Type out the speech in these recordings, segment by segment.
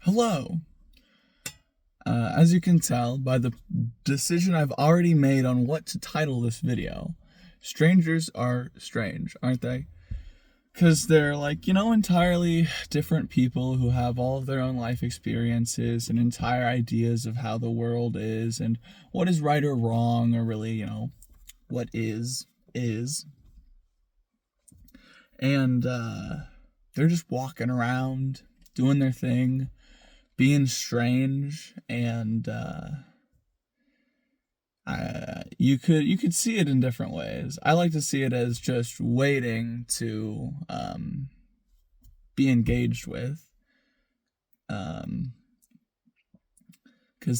Hello. As you can tell by the decision I've already made on what to title this video, strangers are strange, aren't they? Because they're entirely different people who have all of their own life experiences and entire ideas of how the world is and what is right or wrong, or really, what is. And they're just walking around, doing their thing, being strange, and you could see it in different ways. I like to see it as just waiting to be engaged with, because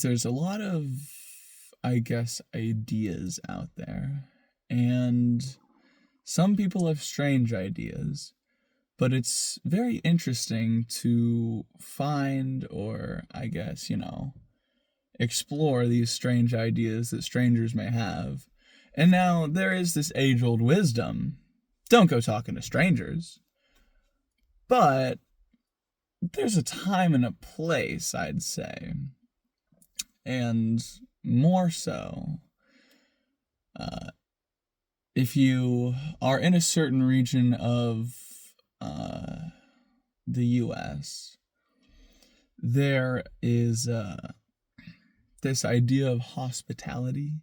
there's a lot of, I guess, ideas out there, and some people have strange ideas. But it's very interesting to find, or I guess, explore these strange ideas that strangers may have. And now there is this age-old wisdom. Don't go talking to strangers. But there's a time and a place, I'd say. And more so, if you are in a certain region of the US, there is this idea of hospitality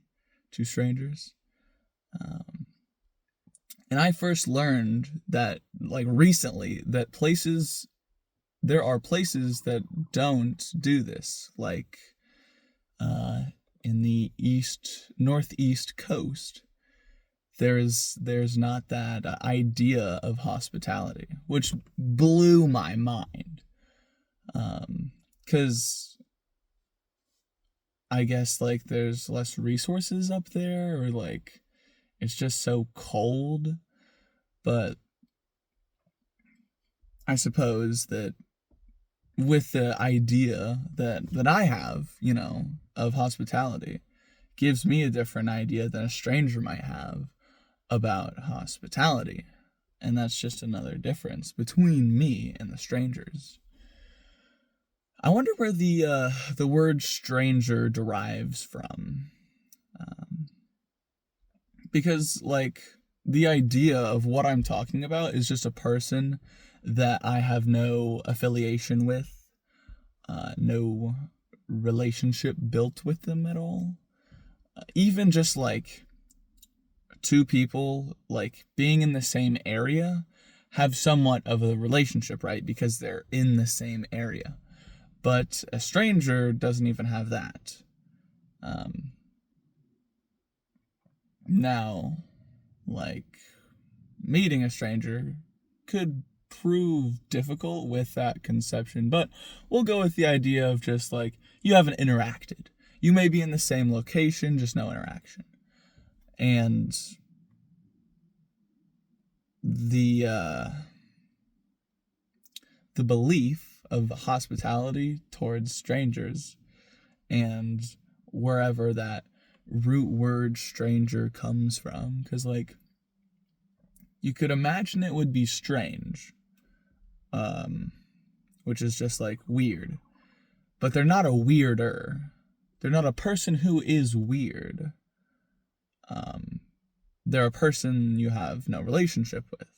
to strangers. And I first learned that, recently, that there are places that don't do this, in the northeast coast. There's not that idea of hospitality, which blew my mind. Because I guess there's less resources up there, or it's just so cold. But I suppose that with the idea that I have, of hospitality, gives me a different idea than a stranger might have about hospitality. And that's just another difference between me and the strangers. I wonder where the word stranger derives from. Because, the idea of what I'm talking about is just a person that I have no affiliation with, no relationship built with them at all. Even just, two people, being in the same area, have somewhat of a relationship, right? Because they're in the same area. But a stranger doesn't even have that. Now, meeting a stranger could prove difficult with that conception, but we'll go with the idea of just you haven't interacted. You may be in the same location, just no interaction. And the belief of hospitality towards strangers, and wherever that root word stranger comes from, because you could imagine it would be strange, which is just weird, but they're not a weirder. They're not a person who is weird. They're a person you have no relationship with.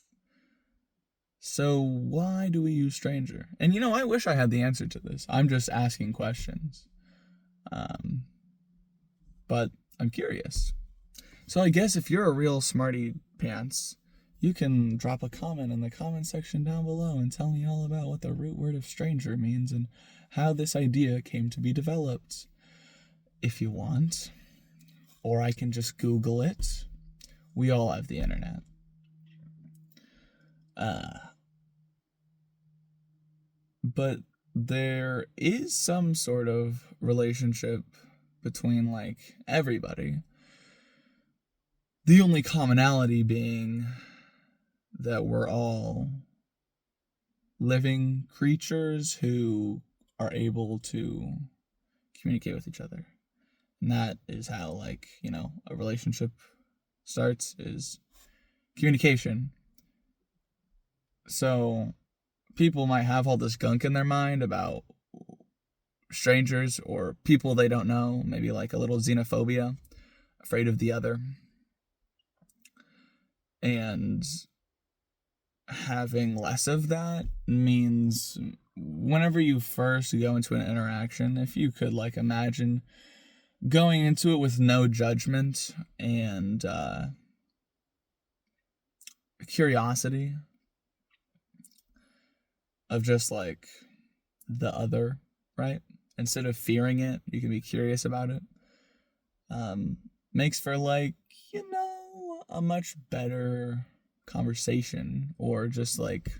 So why do we use stranger? And I wish I had the answer to this. I'm just asking questions. But I'm curious. So I guess if you're a real smarty pants, you can drop a comment in the comment section down below and tell me all about what the root word of stranger means and how this idea came to be developed, if you want. Or I can just Google it. We all have the internet. But there is some sort of relationship between everybody. The only commonality being that we're all living creatures who are able to communicate with each other. And that is how a relationship starts, is communication. So people might have all this gunk in their mind about strangers or people they don't know, maybe like a little xenophobia, afraid of the other. And having less of that means whenever you first go into an interaction, if you could like imagine going into it with no judgment and curiosity of just like the other, right? Instead of fearing it, you can be curious about it. Makes for like, a much better conversation, or just like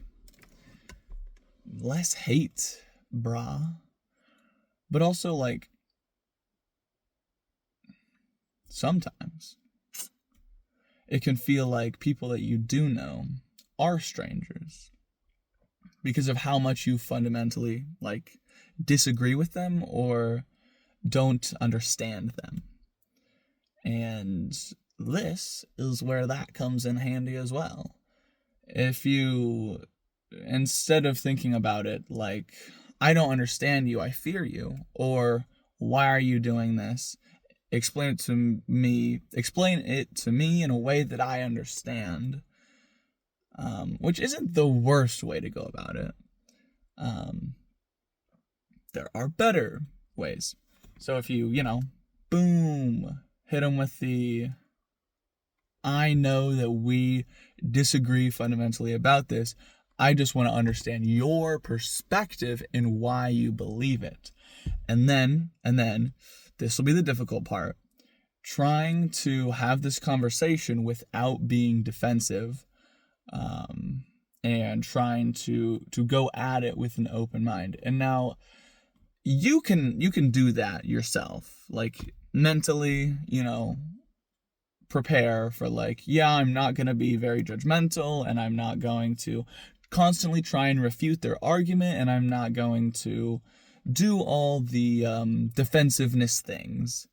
less hate, brah. But also like sometimes it can feel like people that you do know are strangers because of how much you fundamentally like disagree with them or don't understand them. And this is where that comes in handy as well. If you, instead of thinking about it like, I don't understand you, I fear you, or why are you doing this? Explain it to me in a way that I understand. Which isn't the worst way to go about it. There are better ways. So if you, boom, hit them with the, I know that we disagree fundamentally about this. I just want to understand your perspective and why you believe it. And then, this will be the difficult part. Trying to have this conversation without being defensive, and trying to go at it with an open mind. And now you can do that yourself, like mentally, prepare for like, I'm not going to be very judgmental, and I'm not going to constantly try and refute their argument, and I'm not going to do all the defensiveness things.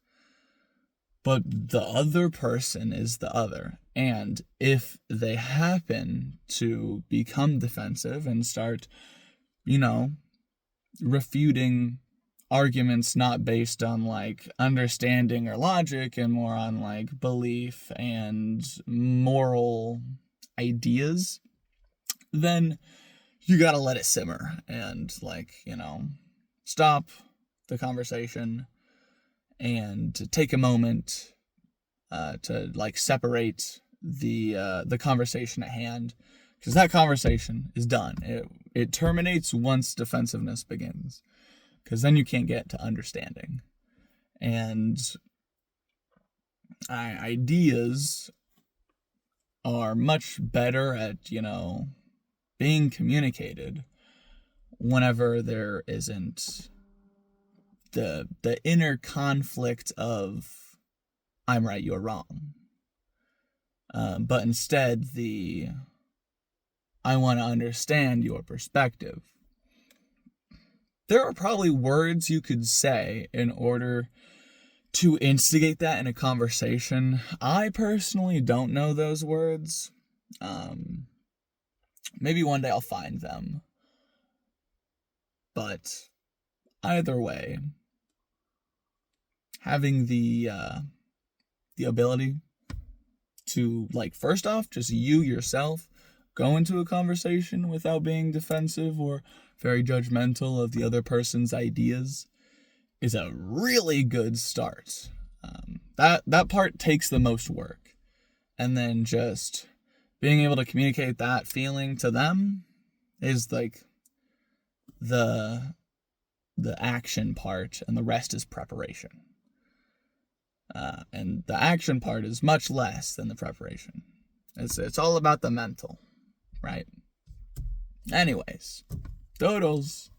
But the other person is the other. And if they happen to become defensive and start, refuting arguments not based on like understanding or logic, and more on like belief and moral ideas, then you gotta let it simmer and like, stop the conversation and to take a moment to like separate the conversation at hand, because that conversation is done. It terminates once defensiveness begins, because then you can't get to understanding. And ideas are much better at being communicated whenever there isn't the inner conflict of I'm right, you're wrong. But instead I want to understand your perspective. There are probably words you could say in order to instigate that in a conversation. I personally don't know those words. Maybe one day I'll find them. But either way, having the ability to, like, first off, just you yourself go into a conversation without being defensive or very judgmental of the other person's ideas is a really good start. That part takes the most work. And then just being able to communicate that feeling to them is like the action part, and the rest is preparation. And the action part is much less than the preparation. It's all about the mental, right? Anyways, doodles.